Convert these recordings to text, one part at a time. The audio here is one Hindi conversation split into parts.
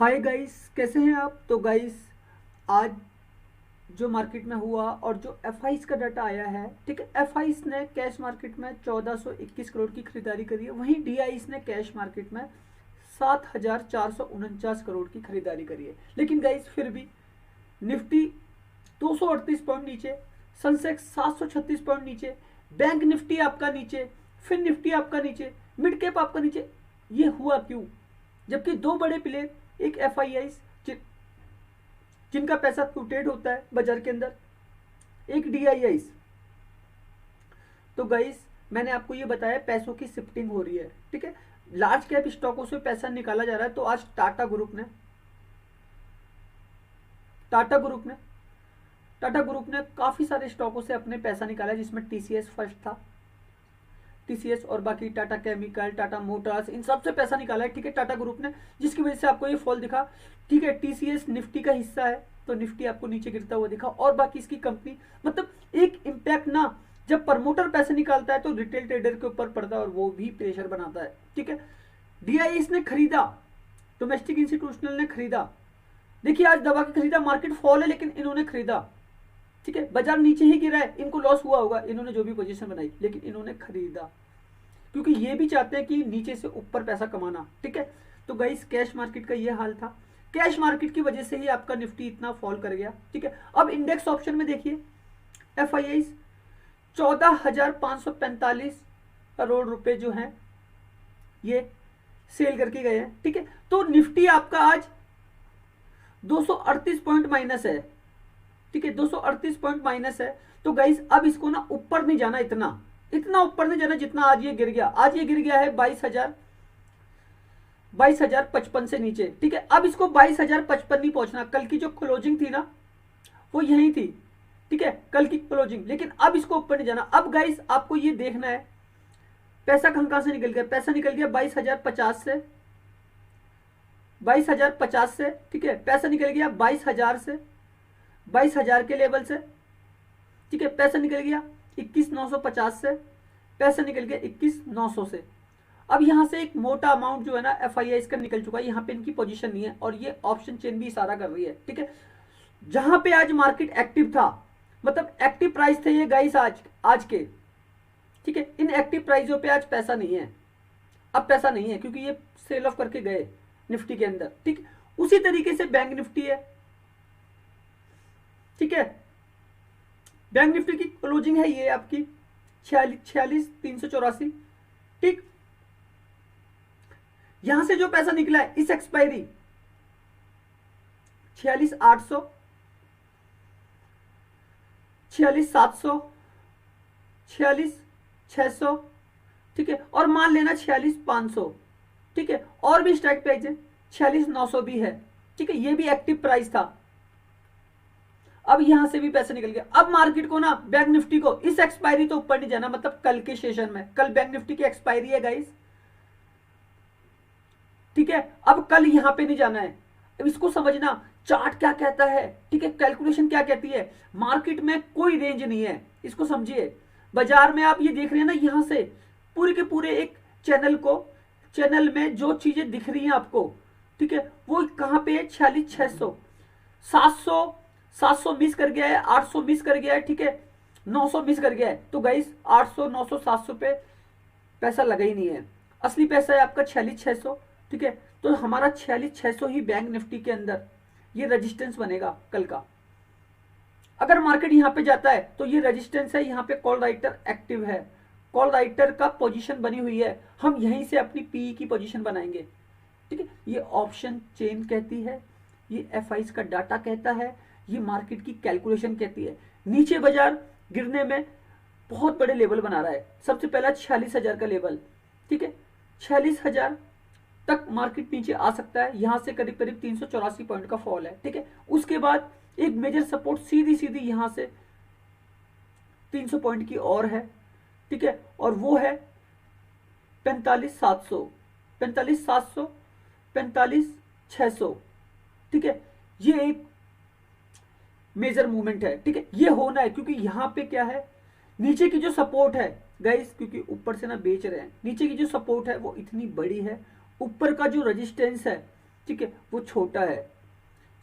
हाय गाइस, कैसे हैं आप। तो गाइस, आज जो मार्केट में हुआ और जो एफ का डाटा आया है, ठीक है। एफ ने कैश मार्केट में 1421 करोड़ की खरीदारी करी है, वहीं डी ने कैश मार्केट में 7449 करोड़ की खरीदारी करी है। लेकिन गाइस, फिर भी निफ्टी 238 पॉइंट नीचे, सेंसेक्स 736 पॉइंट नीचे, बैंक निफ्टी आपका नीचे, फिर निफ्टी आपका नीचे, मिड कैप आपका नीचे। ये हुआ क्यों? जबकि दो बड़े प्लेयर, एक एफ जिनका पैसा फ्लूटेड होता है बाजार के अंदर, एक डी। तो गाइस, मैंने आपको ये बताया पैसों की शिफ्टिंग हो रही है, ठीक है। लार्ज कैप स्टॉकों से पैसा निकाला जा रहा है। तो आज टाटा ग्रुप ने काफी सारे स्टॉकों से अपने पैसा निकाला, जिसमें टीसीएस फर्स्ट था। टीसीएस और बाकी टाटा केमिकल, टाटा मोटर्स, इन सब से पैसा निकाला है, ठीक है, टाटा ग्रुप ने, जिसकी वजह से आपको ये फॉल दिखा, ठीक है। टीसीएस निफ्टी का हिस्सा है, तो निफ्टी आपको नीचे गिरता हुआ दिखा। और बाकी इसकी कंपनी, मतलब एक इम्पैक्ट ना, जब प्रमोटर पैसे निकालता है तो रिटेल ट्रेडर के ऊपर पड़ता है और वो भी प्रेशर बनाता है, ठीक है। डीआईएस ने खरीदा, डोमेस्टिक इंस्टीट्यूशनल ने खरीदा। देखिए, आज दबा के खरीदा, मार्केट फॉल है लेकिन इन्होंने खरीदा, ठीक है। बाजार नीचे ही गिरा है, इनको लॉस हुआ होगा, इन्होंने जो भी पोजीशन बनाई, लेकिन इन्होंने खरीदा, क्योंकि ये भी चाहते हैं कि नीचे से ऊपर पैसा कमाना, ठीक है। तो गाइस, कैश मार्केट का ये हाल था। कैश मार्केट की वजह से ही आपका निफ्टी इतना फॉल कर गया, ठीक है। अब इंडेक्स ऑप्शन में देखिए, एफ 14,545 करोड़ रुपए जो हैं ये सेल करके गए हैं, ठीक है। तो निफ्टी आपका आज 238 पॉइंट माइनस है, ठीक है, 238 पॉइंट माइनस है। तो गाइस, अब इसको ना ऊपर नहीं जाना, इतना ऊपर नहीं जाना जितना आज ये गिर गया। आज ये गिर गया है 22,055 से नीचे, ठीक है। अब इसको 22,055 नहीं पहुंचना। कल की जो क्लोजिंग थी ना, वो यही थी, ठीक है, कल की क्लोजिंग। लेकिन अब इसको ऊपर नहीं जाना। अब गाइस, आपको ये देखना है पैसा कहां से निकल गया। पैसा निकल गया 22,050 से, 22,050 से, ठीक है। पैसा निकल गया 22,000 से, 22,000 के लेवल से, ठीक है। पैसा निकल गया 21,950 से, पैसा निकल गया 21,900 से। अब यहां से एक मोटा अमाउंट जो है ना एफ का निकल चुका है, यहां पे इनकी पोजीशन नहीं है और ये ऑप्शन चेन भी इशारा कर रही है, ठीक है। जहां पे आज मार्केट एक्टिव था, मतलब एक्टिव प्राइस थे ये गाइस आज के, ठीक है। इन एक्टिव प्राइसों पे आज पैसा नहीं है, अब पैसा नहीं है, क्योंकि ये सेल ऑफ करके गए निफ्टी के अंदर, ठीक। उसी तरीके से बैंक निफ्टी है, ठीक है। बैंक निफ्टी की क्लोजिंग है ये आपकी 46,384, ठीक। यहां से जो पैसा निकला है इस एक्सपायरी 46,800, 46,700, 46,600, ठीक है। और मान लेना 46,500, ठीक है। और भी स्ट्राइक प्राइस है, 46,900 भी है, ठीक है। ये भी एक्टिव प्राइस था। अब यहां से भी पैसा निकल गया। अब मार्केट को ना, बैंक निफ्टी को इस एक्सपायरी तो ऊपर नहीं जाना, मतलब कल के सेशन में, कल बैंक निफ्टी की एक्सपायरी है गाइस, ठीक है। अब कल यहां पे नहीं जाना है। अब इसको समझना, चार्ट क्या कहता है, ठीक है, कैलकुलेशन क्या कहती है। मार्केट में कोई रेंज नहीं है, इसको समझिए। बाजार में आप ये देख रहे हैं ना, यहां से पूरे के पूरे एक चैनल में जो चीजें दिख रही हैं आपको, ठीक है, वो कहां पे है, 46,600, 700, 700 मिस कर गया है, 800 मिस कर गया है, ठीक है, 900 मिस कर गया है। तो गाइस, 800, 900, 700 पे पैसा लगा ही नहीं है। असली पैसा है आपका 46,600, ठीक है। तो हमारा 46,600 ही बैंक निफ्टी के अंदर ये रेजिस्टेंस बनेगा कल का। अगर मार्केट यहां पे जाता है तो ये रेजिस्टेंस है, यहां पे कॉल राइटर एक्टिव है, कॉल राइटर का पोजीशन बनी हुई है, हम यहीं से अपनी पीई की पोजीशन बनाएंगे, ठीक है। ये ऑप्शन चेन कहती है, ये एफ का डाटा कहता है, ये मार्केट की कैलकुलेशन कहती है। नीचे बाजार गिरने में बहुत बड़े लेवल बना रहा है। सबसे पहला 46,000 का लेवल, ठीक है, 46,000 तक मार्केट नीचे आ सकता है। यहां से करीब करीब 384 पॉइंट का फॉल है, ठीक है। उसके बाद एक मेजर सपोर्ट सीधी यहां से 300 पॉइंट की और है, ठीक है, और वो है 45,700, 45,700, 45,600, ठीक है। ये एक मेजर मूवमेंट है, ठीक है, ये होना है, क्योंकि यहां पे क्या है, नीचे की जो सपोर्ट है गाइस, क्योंकि ऊपर से ना बेच रहे हैं, नीचे की जो सपोर्ट है वो इतनी बड़ी है, ऊपर का जो रेजिस्टेंस है ठीक है, वो छोटा है।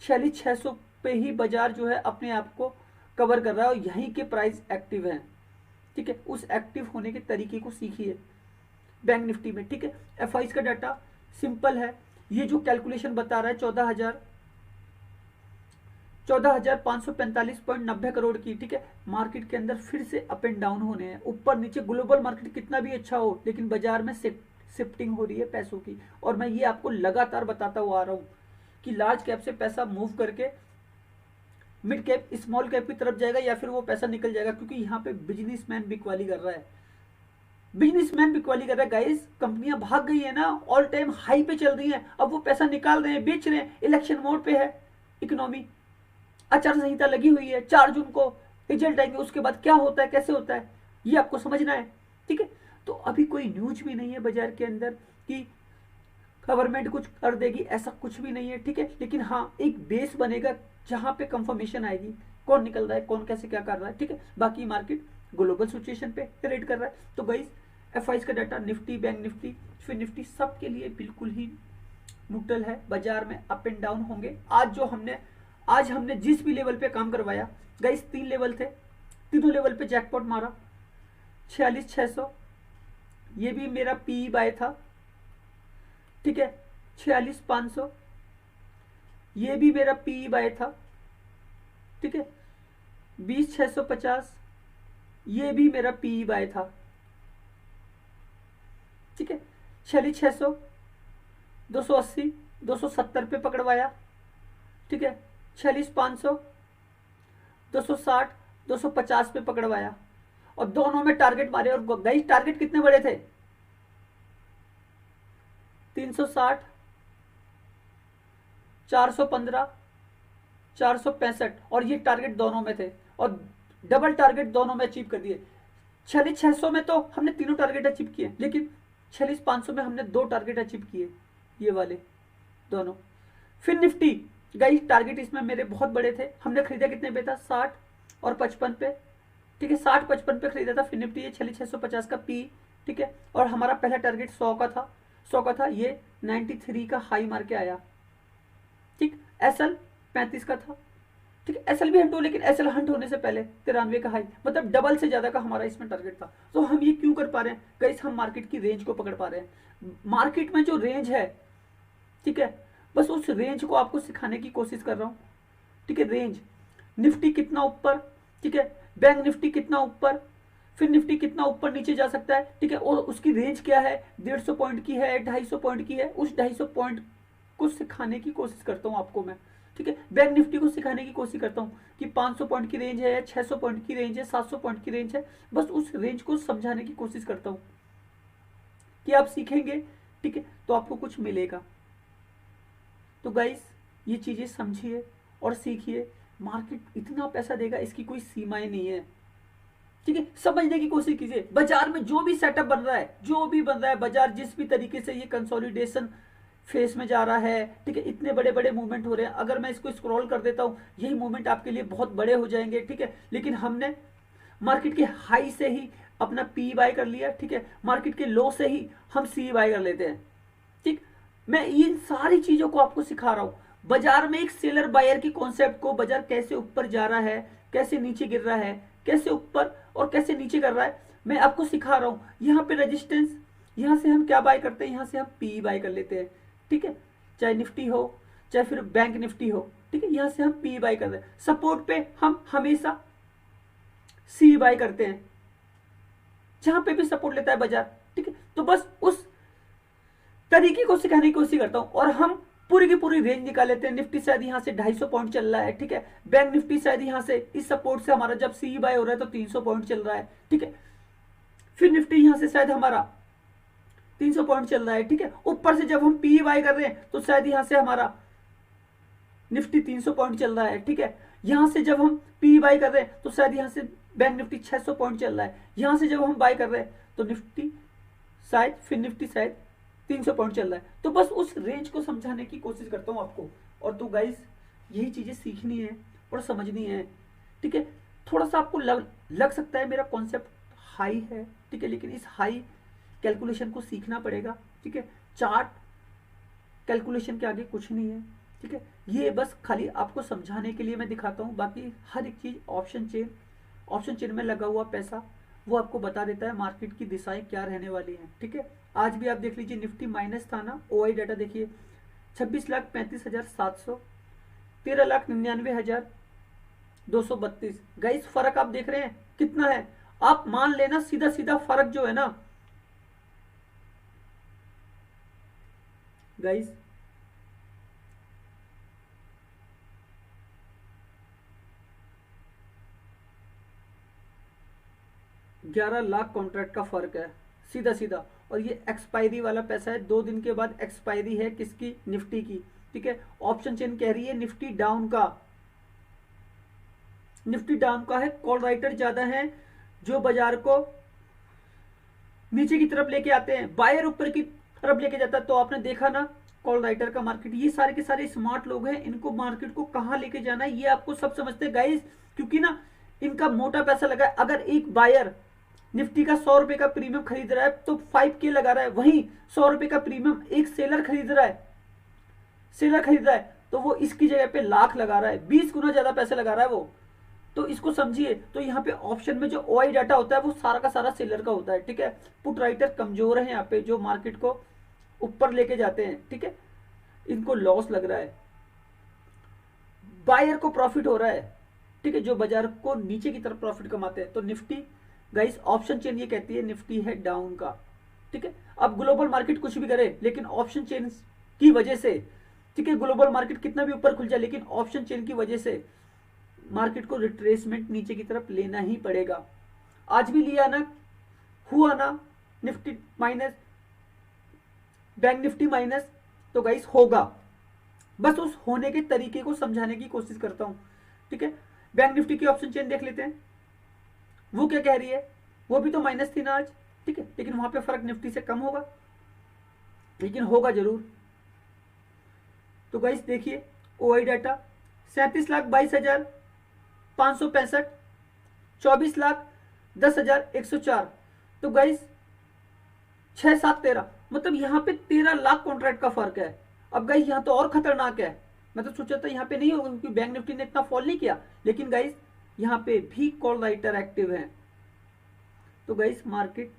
4600 पे ही बाजार जो है अपने आप को कवर कर रहा है और यहीं के प्राइस एक्टिव हैं। ठीक है, उस एक्टिव होने के तरीके को सीखिए बैंक निफ्टी में। ठीक है, एफ का डाटा सिंपल है। ये जो कैलकुलेशन बता रहा है 14,545.90 करोड़ की। ठीक है, मार्केट के अंदर फिर से अप एंड डाउन होने हैं, ऊपर नीचे। ग्लोबल मार्केट कितना भी अच्छा हो, लेकिन बाजार में शिफ्टिंग हो रही है पैसों की। और मैं ये आपको लगातार बताता हुआ आ रहा हूँ कि लार्ज कैप से पैसा मूव करके मिड कैप स्मॉल कैप की तरफ जाएगा या फिर वो पैसा निकल जाएगा, क्योंकि यहाँ पे बिजनेसमैन बिकवाली कर रहा है। बिजनेसमैन बिकवाली कर रहा है गाइस। कंपनियां भाग गई है ना, ऑल टाइम हाई पे चल रही हैं, अब वो पैसा निकाल रहे हैं, बेच रहे हैं। इलेक्शन मोड पे है इकोनॉमी, आचार संहिता लगी हुई है, 4 जून को रिजल्ट आएंगे, उसके बाद क्या होता है कैसे होता है ये आपको समझना है। ठीक है, तो अभी कोई न्यूज भी नहीं है बाजार के अंदर कि गवर्नमेंट कुछ कर देगी, ऐसा कुछ भी नहीं है। ठीक है, लेकिन हाँ एक बेस बनेगा जहां पे कंफर्मेशन आएगी कौन निकल रहा है, कौन कैसे क्या कर रहा है। ठीक है, बाकी मार्केट ग्लोबल सिचुएशन पे रेट कर रहा है। तो गाइस एफ का डाटा निफ्टी, बैंक निफ्टी, फिर निफ्टी सबके लिए बिल्कुल ही न्यूट्रल है। बाजार में अप एंड डाउन होंगे। आज हमने जिस भी लेवल पे काम करवाया गाइस, 3 लेवल थे, तीनों लेवल पे जैकपॉट मारा। 46,600 ये भी मेरा पी बाय था। ठीक है, 46,500 ये भी मेरा पी बाय था। ठीक है, 20,650 ये भी मेरा पी बाय था। ठीक है, 46,600 280 270 पे पकड़वाया। ठीक है, 46,500 260 250 पे पकड़वाया और दोनों में टारगेट मारे। और गाइस टारगेट कितने बड़े थे, 360 415 465, और ये टारगेट दोनों में थे और डबल टारगेट दोनों में अचीव कर दिए। 46,600 में तो हमने तीनों टारगेट अचीव किए, लेकिन 46,500 में हमने 2 टारगेट अचीव किए, ये वाले दोनों। फिर निफ्टी गाइस टारगेट इसमें मेरे बहुत बड़े थे। हमने खरीदा कितने पे था, 60 और 55 पे। ठीक है, 60-55 पे खरीदा था फिर निफ्टी, ये 46,650 का पी। ठीक है, और हमारा पहला टारगेट 100 का था, ये 93 का हाई मार के आया। ठीक, एसएल 35 का था। ठीक है, एसएल भी हंट हो, लेकिन एसएल हंट होने से पहले 93 का हाई, मतलब डबल से ज्यादा का हमारा इसमें टारगेट था। तो हम ये क्यों कर पा रहे हैं गाइस, हम मार्केट की रेंज को पकड़ पा रहे हैं। मार्केट में जो रेंज है, ठीक है, बस उस रेंज को आपको सिखाने की कोशिश कर रहा हूं। ठीक है, रेंज निफ्टी कितना ऊपर, ठीक है, बैंक निफ्टी कितना ऊपर, फिर निफ्टी कितना ऊपर नीचे जा सकता है। ठीक है, और उसकी रेंज क्या है, 150 पॉइंट की है, 250 पॉइंट की है। उस 250 पॉइंट को सिखाने की कोशिश करता हूं आपको मैं। ठीक है, बैंक निफ्टी को सिखाने की कोशिश करता हूं कि 500 पॉइंट की रेंज है, 600 पॉइंट की रेंज है, 700 पॉइंट की रेंज है। बस उस रेंज को समझाने की कोशिश करता हूं कि आप सीखेंगे, ठीक है, तो आपको कुछ मिलेगा। तो गाइस ये चीजें समझिए और सीखिए। मार्केट इतना पैसा देगा, इसकी कोई सीमाएं नहीं है। ठीक है, समझने की कोशिश कीजिए। बाजार में जो भी सेटअप बन रहा है, बाजार जिस भी तरीके से ये कंसोलिडेशन फेस में जा रहा है, ठीक है, इतने बड़े बड़े मूवमेंट हो रहे हैं। अगर मैं इसको स्क्रॉल कर देता हूं, यही मूवमेंट आपके लिए बहुत बड़े हो जाएंगे। ठीक है, लेकिन हमने मार्केट के हाई से ही अपना पी बाय कर लिया। ठीक है, मार्केट के लो से ही हम सी बाय कर लेते हैं। ठीक, मैं इन सारी चीजों को आपको सिखा रहा हूं। बाजार में एक सेलर बायर की कॉन्सेप्ट को, बाजार कैसे ऊपर जा रहा है, कैसे नीचे गिर रहा है, कैसे ऊपर और कैसे नीचे कर रहा है, मैं आपको सिखा रहा हूं। यहाँ पे रेजिस्टेंस, यहां से हम क्या बाय करते हैं, यहां से हम पी बाय कर लेते हैं। ठीक है, चाहे निफ्टी हो चाहे फिर बैंक निफ्टी हो। ठीक है, यहां से हम पी बाय करते हैं। सपोर्ट पे हम हमेशा सी बाय करते हैं, जहां पे भी सपोर्ट लेता है बाजार। ठीक है, तो बस उस तरीके को सिखाने की कोशिश करता हूं और हम पूरी की पूरी रेंज निकाल लेते हैं। निफ्टी शायद यहां से 250 पॉइंट चल रहा है। ठीक है, बैंक निफ्टी शायद यहां से इस सपोर्ट से हमारा जब सी बाय हो रहा है तो 300 पॉइंट चल रहा है। ठीक है, फिर निफ्टी यहां से शायद हमारा 300 पॉइंट चल रहा है। ठीक है, ऊपर से जब हम पी बाय कर रहे हैं तो शायद यहां से हमारा निफ्टी 300 पॉइंट चल रहा है। ठीक है, यहां से जब हम पी बाय कर रहे हैं तो शायद यहां से बैंक निफ्टी 600 पॉइंट चल रहा है। यहां से जब हम बाय कर रहे हैं तो निफ्टी शायद, फिर निफ्टी शायद 300 पॉइंट चल रहा है। तो बस उस रेंज को समझाने की कोशिश करता हूं आपको। और तो गाइस यही चीजें सीखनी है और समझनी है। ठीक है, थोड़ा सा आपको लग सकता है मेरा कॉन्सेप्ट हाई है। ठीक है, लेकिन इस हाई कैलकुलेशन को सीखना पड़ेगा। ठीक है, चार्ट कैलकुलेशन के आगे कुछ नहीं है, ठीक है। ये बस खाली आपको समझाने के लिए मैं दिखाता हूँ, बाकी हर एक चीज़ ऑप्शन चेन में लगा हुआ पैसा वो आपको बता देता है मार्केट की दिशाएं क्या रहने वाली हैं, ठीक है। आज भी आप देख लीजिए निफ्टी माइनस था ना, ओआई डाटा देखिए 26,35,700, 13,99,232। गाइस फर्क आप देख रहे हैं कितना है, आप मान लेना सीधा सीधा फर्क जो है ना गाइस, ₹11 लाख कॉन्ट्रैक्ट का फर्क है सीधा सीधा। और ये एक्सपायरी वाला पैसा है, 2 दिन के बाद एक्सपायरी है किसकी, निफ्टी की, ठीक है। ऑप्शन चेन कह रही है निफ्टी डाउन का, निफ्टी डाउन का है, कॉल राइटर ज्यादा है जो बाजार को नीचे की तरफ लेके आते हैं, बायर ऊपर की तरफ लेके जाता है। तो आपने देखा ना कॉल राइटर का मार्केट, ये सारे के सारे स्मार्ट लोग हैं, इनको मार्केट को कहां लेके जाना है ये आपको सब समझते हैं गाइस, क्योंकि ना इनका मोटा पैसा लगा है। अगर एक बायर निफ्टी का 100 रुपए का प्रीमियम खरीद रहा है तो 5K लगा रहा है, वहीं 100 रुपए का प्रीमियम एक सेलर खरीद रहा है, तो वो इसकी जगह पे लाख लगा रहा है, 20 गुना ज्यादा पैसे लगा रहा है वो। तो इसको समझिए। तो यहाँ पे ऑप्शन में जो ओआई डाटा होता है वो सारा का सारा सेलर का होता है, ठीक है। पुट राइटर कमजोर है यहाँ पे, जो मार्केट को ऊपर लेके जाते हैं, ठीक है, इनको लॉस लग रहा है, बायर को प्रॉफिट हो रहा है, ठीक है, जो बाजार को नीचे की तरफ प्रॉफिट कमाते हैं। तो निफ्टी गाइस ऑप्शन चेन ये कहती है निफ्टी है डाउन का, ठीक है। अब ग्लोबल मार्केट कुछ भी करे लेकिन ऑप्शन चेन की वजह से, ठीक है, ग्लोबल मार्केट कितना भी ऊपर खुल जाए लेकिन ऑप्शन चेन की वजह से मार्केट को रिट्रेसमेंट नीचे की तरफ लेना ही पड़ेगा। आज भी लिया ना, हुआ ना Nifty minus, bank Nifty minus, तो गाइस होगा, बस उस होने के तरीके को समझाने की कोशिश करता हूं, ठीक है। बैंक निफ्टी की ऑप्शन चेन देख लेते हैं, वो क्या कह रही है, वो भी तो माइनस थी ना आज, ठीक है, लेकिन वहां पे फर्क निफ्टी से कम होगा, लेकिन होगा जरूर। तो गाइस देखिए ओआई डाटा 37,22,565, 24,10,104, तो गाइस 6, 7, 13, मतलब यहाँ पे 13 लाख कॉन्ट्रैक्ट का फर्क है। अब गाइस यहाँ तो और खतरनाक है, मैं तो सोचा था यहाँ पे नहीं होगा क्योंकि बैंक निफ्टी ने इतना फॉल नहीं किया, लेकिन गाइस यहाँ पे भी कॉल राइटर एक्टिव है। तो गाइस मार्केट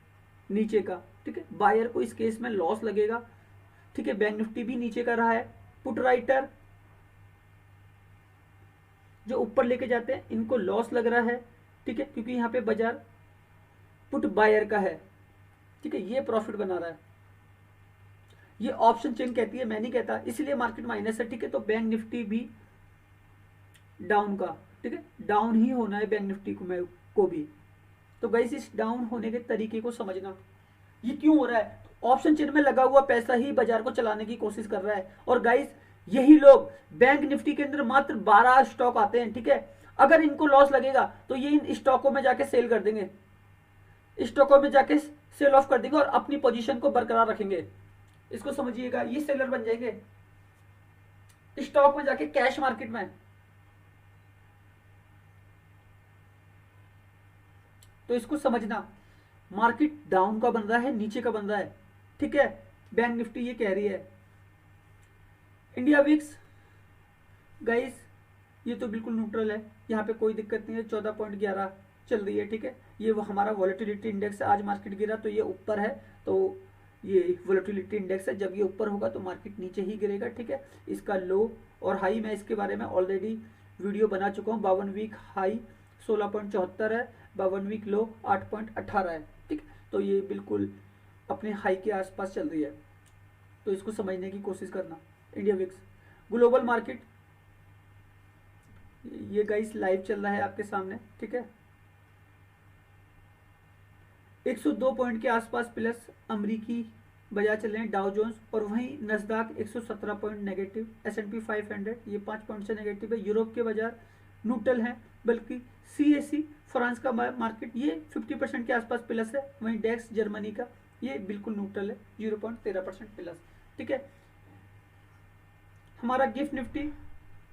नीचे का, ठीक है, बायर को इस केस में लॉस लगेगा, ठीक है। बैंक निफ्टी भी नीचे का रहा है, पुट राइटर जो ऊपर लेके जाते हैं इनको लॉस लग रहा है, ठीक है, क्योंकि यहाँ पे बाजार पुट बायर का है, ठीक है, ये प्रॉफिट बना रहा है। ये ऑप्शन चेन कहती है, मैं नहीं कहता, इसलिए मार्केट माइनस है, ठीक है। तो बैंक निफ्टी भी डाउन का, ठीक है, डाउन ही होना है बैंक निफ्टी को भी। तो गाइस इस डाउन होने के तरीके को समझना, ये क्यों हो रहा है, ऑप्शन चेन में लगा हुआ पैसा ही बाजार को चलाने की कोशिश कर रहा है। और गाइस यही लोग, बैंक निफ्टी के अंदर मात्र 12 स्टॉक आते हैं, ठीक है, अगर इनको लॉस लगेगा तो ये इन स्टॉकों में जाके सेल कर देंगे, स्टॉकों में जाके सेल ऑफ कर देंगे और अपनी पोजीशन को बरकरार रखेंगे। इसको समझिएगा, ये सेलर बन जाएंगे स्टॉक में जाके, कैश मार्केट में। तो इसको समझना, मार्केट डाउन का बन रहा है, नीचे का बन रहा है, ठीक है। बैंक निफ्टी ये कह रही है। इंडिया विक्स गाइस ये तो बिल्कुल न्यूट्रल है, यहाँ पे कोई दिक्कत नहीं है, 14.11 चल रही है, ठीक है। ये वो हमारा वॉलेटिलिटी इंडेक्स है, आज मार्केट गिरा तो ये ऊपर है, तो ये वॉलेटिलिटी इंडेक्स है, जब ये ऊपर होगा तो मार्केट नीचे ही गिरेगा, ठीक है। इसका लो और हाई मैं इसके बारे में ऑलरेडी वीडियो बना चुका हूँ। 52 वीक हाई 16.74 है, 52 वीक लो 8.18 है, ठीक। तो ये बिल्कुल अपने हाई के आसपास चल रही है, तो इसको समझने की कोशिश करना। इंडिया विक्स, ग्लोबल मार्केट ये गाइस लाइव चल रहा है आपके सामने, ठीक है। 102 पॉइंट के आसपास प्लस अमेरिकी बाजार चल रहे हैं, डाउ जोन्स, और वहीं नस्दाक 117 पॉइंट नेगेटिव, S&P 500 ये 5 पॉइंट से नेगेटिव है। यूरोप के बाजार न्यूट्रल हैं, बल्कि CAC फ्रांस का मार्केट ये 50% के आसपास प्लस है, वहीं डेक्स जर्मनी का ये बिल्कुल न्यूट्रल है, 0.13% प्लस, ठीक है। हमारा गिफ्ट निफ्टी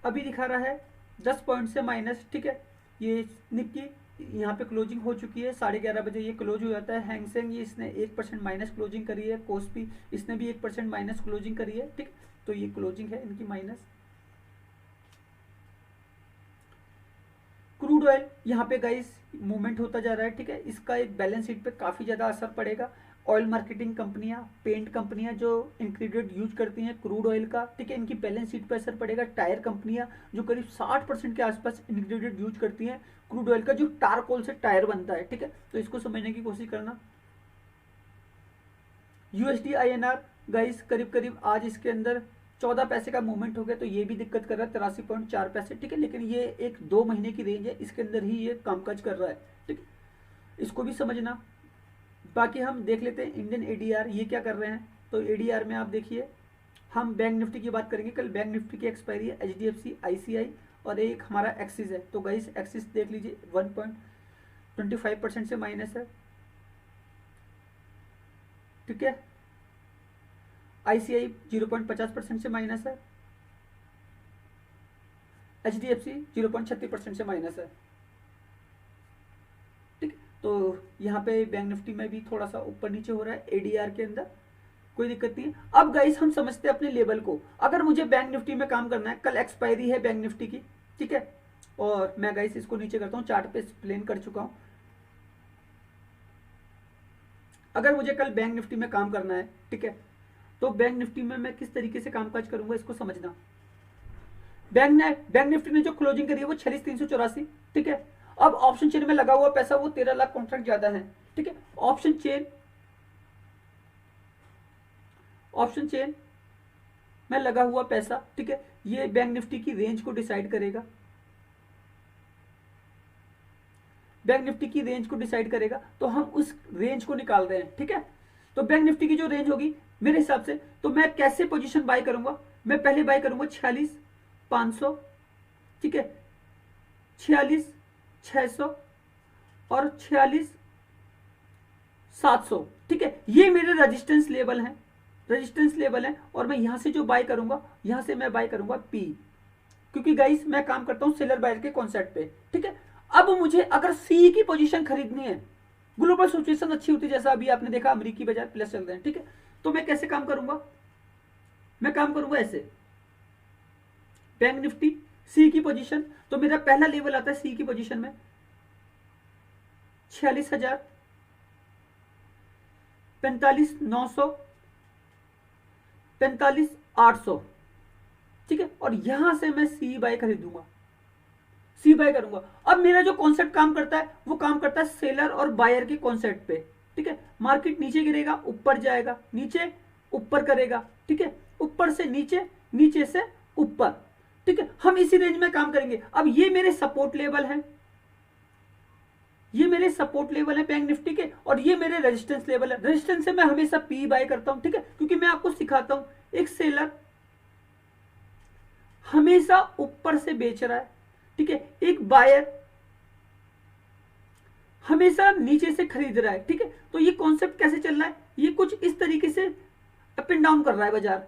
अभी दिखा रहा है 10 पॉइंट से माइनस, ठीक है। ये निफ्टी यहाँ पे क्लोजिंग हो चुकी है, 11:30 बजे ये क्लोज हो जाता है। हैंगसेंग ये इसने 1% माइनस क्लोजिंग करी है, कोस्पी इसने भी 1% माइनस क्लोजिंग करी है, ठीक। तो ये क्लोजिंग है इनकी माइनस। क्रूड ऑयल यहाँ पे गाइस मूवमेंट होता जा रहा है, ठीक है। इसका एक बैलेंस शीट पे काफी ज्यादा असर पड़ेगा। ऑयल मार्केटिंग कंपनियां, पेंट कंपनियां जो इंग्रेडिएंट यूज करती हैं क्रूड ऑयल का, ठीक है, इनकी बैलेंस शीट पे असर पड़ेगा। टायर कंपनियां जो करीब 60% के आसपास इंग्रेडिएंट यूज करती हैं क्रूड ऑयल का, जो टारकोल से टायर बनता है, ठीक है। तो इसको समझने की कोशिश करना। यूएसडी INR गाइस करीब करीब आज इसके अंदर 14 पैसे का मूवमेंट हो गया, तो ये भी दिक्कत कर रहा है 83.4 पैसे, ठीक है। लेकिन ये एक 2 महीने की रेंज है, इसके अंदर ही ये कामकाज कर रहा है, ठीक है, इसको भी समझना। बाकी हम देख लेते हैं इंडियन ADR ये क्या कर रहे हैं। तो ADR में आप देखिए, हम बैंक निफ्टी की बात करेंगे। कल बैंक निफ्टी की एक्सपायरी है, HDFC, ICI और एक हमारा एक्सिस है। तो गाइस एक्सिस देख लीजिए 1.25% से माइनस है, ठीक है। ICI 0.50% से माइनस है, HDFC 0.36% से माइनस है, ठीक। तो यहाँ पे बैंक निफ्टी में भी थोड़ा सा ऊपर नीचे हो रहा है, ADR के अंदर कोई दिक्कत नहीं है। अब गाइस हम समझते हैं अपने लेवल को। अगर मुझे बैंक निफ्टी में काम करना है, कल एक्सपायरी है बैंक निफ्टी की, ठीक है, और मैं गाइस इसको नीचे करता हूँ, चार्ट पे एक्सप्लेन कर चुका हूँ। अगर मुझे कल बैंक निफ्टी में काम करना है, ठीक है, तो बैंक निफ्टी में मैं किस तरीके से कामकाज करूंगा इसको समझना। बैंक निफ्टी ने जो क्लोजिंग करी है वो 46,384, ठीक है। अब ऑप्शन चेन में लगा हुआ पैसा वो 13 लाख कॉन्ट्रैक्ट ज्यादा है, ठीक है। ऑप्शन चेन में लगा हुआ पैसा, ठीक है, ये बैंक निफ्टी की रेंज को डिसाइड करेगा, बैंक निफ्टी की रेंज को डिसाइड करेगा। तो हम उस रेंज को निकाल रहे हैं, ठीक है। तो बैंक निफ्टी की जो रेंज होगी मेरे हिसाब से, तो मैं कैसे पोजीशन बाय करूंगा, मैं पहले बाय करूंगा 46,500, ठीक है, 46,600 और 46,700, ठीक है। ये मेरे रेजिस्टेंस लेवल हैं, और मैं यहां से जो बाय करूंगा, यहां से मैं बाय करूंगा P, क्योंकि गाइस मैं काम करता हूं सेलर बायर के कॉन्सेप्ट पे, ठीक है। अब मुझे अगर C की पोजीशन खरीदनी है, ग्लोबल सिचुएशन अच्छी होती है, जैसा अभी आपने देखा अमेरिकी बाजार प्लस चल रहे हैं, ठीक है। तो मैं कैसे काम करूंगा, मैं काम करूंगा ऐसे, बैंक निफ्टी C की पोजीशन, तो मेरा पहला लेवल आता है C की पोजीशन में 46,000, 45,900, 45,800, ठीक है। और यहां से मैं C बाय खरीदूंगा, C बाय करूंगा। अब मेरा जो कॉन्सेप्ट काम करता है वो काम करता है सेलर और बायर के कॉन्सेप्ट पे, ठीक है। मार्केट नीचे गिरेगा, ऊपर जाएगा, नीचे ऊपर करेगा, ठीक है, ऊपर से नीचे, नीचे से ऊपर, ठीक है। हम इसी रेंज में काम करेंगे। अब ये मेरे सपोर्ट लेवल हैं, ये मेरे सपोर्ट लेवल है बैंक निफ्टी के, और ये मेरे रेजिस्टेंस लेवल है। रेजिस्टेंस से मैं हमेशा P बाय करता हूं, ठीक है, क्योंकि मैं आपको सिखाता हूं एक सेलर हमेशा ऊपर से बेच रहा है, ठीक है, एक बायर हमेशा नीचे से खरीद रहा है, ठीक है। तो ये कॉन्सेप्ट कैसे चल रहा है, ये कुछ इस तरीके से अप एंड डाउन कर रहा है बाजार,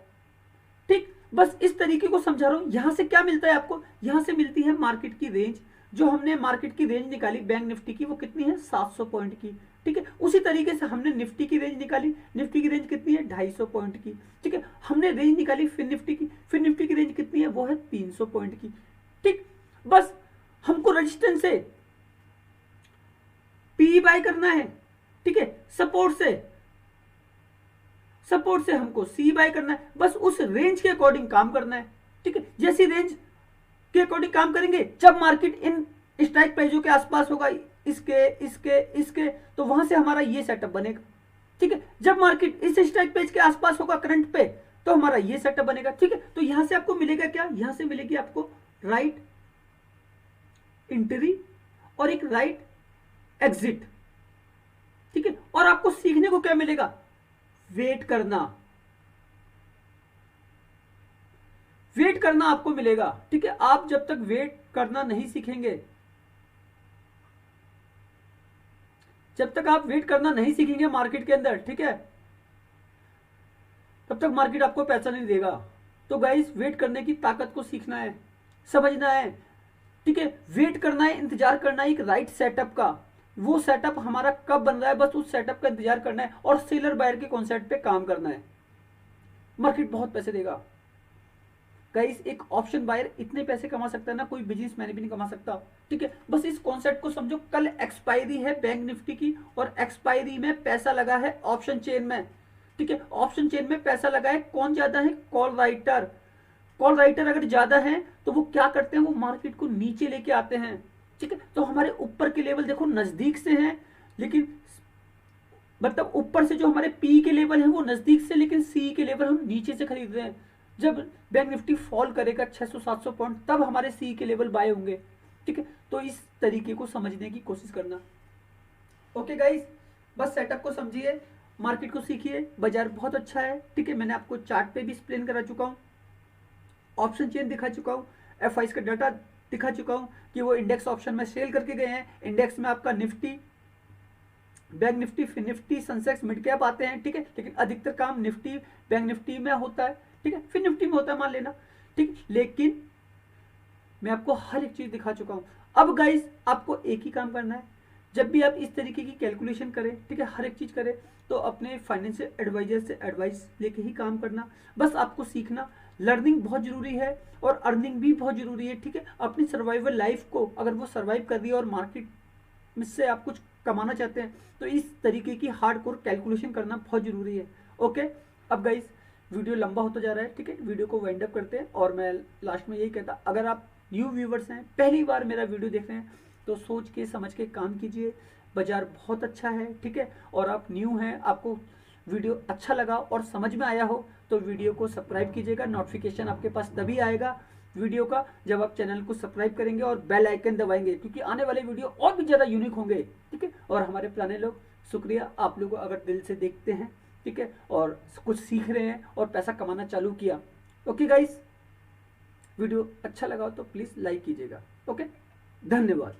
ठीक। बस इस तरीके को समझा रहा हूं। यहां से क्या मिलता है आपको, यहां से मिलती है मार्केट की रेंज। जो हमने मार्केट की रेंज निकाली बैंक निफ्टी की, वो कितनी है 700 पॉइंट की, ठीक है। उसी तरीके से हमने निफ्टी की रेंज निकाली, निफ्टी की रेंज कितनी है 250 पॉइंट की, ठीक है। हमने रेंज निकाली फिर निफ्टी की रेंज कितनी है, वो है 300 पॉइंट की, ठीक। बस हमको रेजिस्टेंस से P बाय करना है, ठीक है, सपोर्ट से हमको C बाय करना है। बस उस रेंज के अकॉर्डिंग काम करना है, ठीक है। जैसी रेंज के अकॉर्डिंग काम करेंगे, जब मार्केट इन स्ट्राइक प्राइसों के आसपास होगा, इसके, तो वहां से हमारा ये सेटअप बनेगा, ठीक है। जब मार्केट इस स्ट्राइक प्राइस के आसपास होगा करंट पे, तो हमारा ये सेटअप बनेगा, ठीक है। तो यहां से आपको मिलेगा क्या, यहां से मिलेगी आपको राइट एंट्री और एक राइट एग्जिट, ठीक है। और आपको सीखने को क्या मिलेगा, वेट करना आपको मिलेगा, ठीक है। आप जब तक वेट करना नहीं सीखेंगे, जब तक आप वेट करना नहीं सीखेंगे मार्केट के अंदर, ठीक है, तब तक मार्केट आपको पैसा नहीं देगा। तो गाइस वेट करने की ताकत को सीखना है, समझना है, ठीक है। वेट करना है, इंतजार करना है एक राइट सेटअप का। वो सेटअप हमारा कब बन रहा है, बस उस सेटअप का इंतजार करना है और सेलर बायर के कॉन्सेप्ट पे काम करना है। मार्केट बहुत पैसे देगा, गाइस एक ऑप्शन बायर इतने पैसे कमा सकता है ना, कोई बिजनेसमैन भी नहीं कमा सकता। ठीक है, बस इस कॉन्सेप्ट को समझो। कल एक्सपायरी है बैंक निफ्टी की और एक्सपायरी में पैसा लगा है ऑप्शन चेन में। ठीक है, ऑप्शन चेन में पैसा लगा है, कौन ज्यादा है? Call writer. कॉल राइटर अगर ज्यादा है तो वो क्या करते हैं, वो मार्केट को नीचे लेके आते हैं। ठीक है, तो हमारे ऊपर के लेवल देखो नजदीक से हैं, लेकिन मतलब ऊपर से जो हमारे पी के लेवल है वो नजदीक से, लेकिन सी के लेवल हम नीचे से खरीद रहे हैं। जब बैंक निफ्टी फॉल करेगा 600-700 पॉइंट, तब हमारे सी के लेवल बाय होंगे। ठीक है, तो इस तरीके को समझने की कोशिश करना। ओके गाइस, बस सेटअप को समझिए, मार्केट को सीखिए, बाजार बहुत अच्छा है। ठीक है, मैंने आपको चार्ट पे भी एक्सप्लेन करा चुका हूँ, ऑप्शन चेन दिखा चुका हूँ, एफआईस का डाटा दिखा चुका हूँ कि वो इंडेक्स ऑप्शन में सेल करके गए हैं। इंडेक्स में आपका निफ्टी, बैंक निफ्टी, फिर निफ्टी, सेंसेक्स, मिड कैप आते हैं। ठीक है, लेकिन अधिकतर काम निफ्टी, बैंक निफ्टी में होता है। ठीक है, फिर निफ्टी में होता है मान लेना। ठीक, लेकिन मैं आपको हर एक चीज दिखा चुका हूं। अब गाइस आपको एक ही काम करना है, जब भी आप इस तरीके की कैलकुलेशन करें, ठीक है, हर एक चीज करें, तो अपने फाइनेंशियल एडवाइजर से एडवाइस लेके ही काम करना। बस आपको सीखना, लर्निंग बहुत जरूरी है और अर्निंग भी बहुत जरूरी है। ठीक है, अपनी सर्वाइवल लाइफ को अगर वो सर्वाइव कर रही है और मार्केट में से आप कुछ कमाना चाहते हैं, तो इस तरीके की हार्डकोर कैलकुलेशन करना बहुत जरूरी है। ओके, अब गाइस वीडियो लंबा होता जा रहा है। ठीक है, वीडियो को वाइंड अप करते हैं और मैं लास्ट में यही कहता, अगर आप न्यू व्यूवर्स हैं, पहली बार मेरा वीडियो देख रहे हैं, तो सोच के समझ के काम कीजिए। बाजार बहुत अच्छा है। ठीक है, और आप न्यू हैं, आपको वीडियो अच्छा लगा और समझ में आया हो, तो वीडियो को सब्सक्राइब कीजिएगा। नोटिफिकेशन आपके पास तभी आएगा वीडियो का जब आप चैनल को सब्सक्राइब करेंगे और बेल आइकन दबाएंगे, क्योंकि आने वाले वीडियो और भी ज़्यादा यूनिक होंगे। ठीक है, और हमारे पुराने लोग, शुक्रिया आप लोग अगर दिल से देखते हैं, ठीक है, और कुछ सीख रहे हैं और पैसा कमाना चालू किया। ओके गाइस, वीडियो अच्छा लगा हो तो प्लीज़ लाइक कीजिएगा। ओके, धन्यवाद।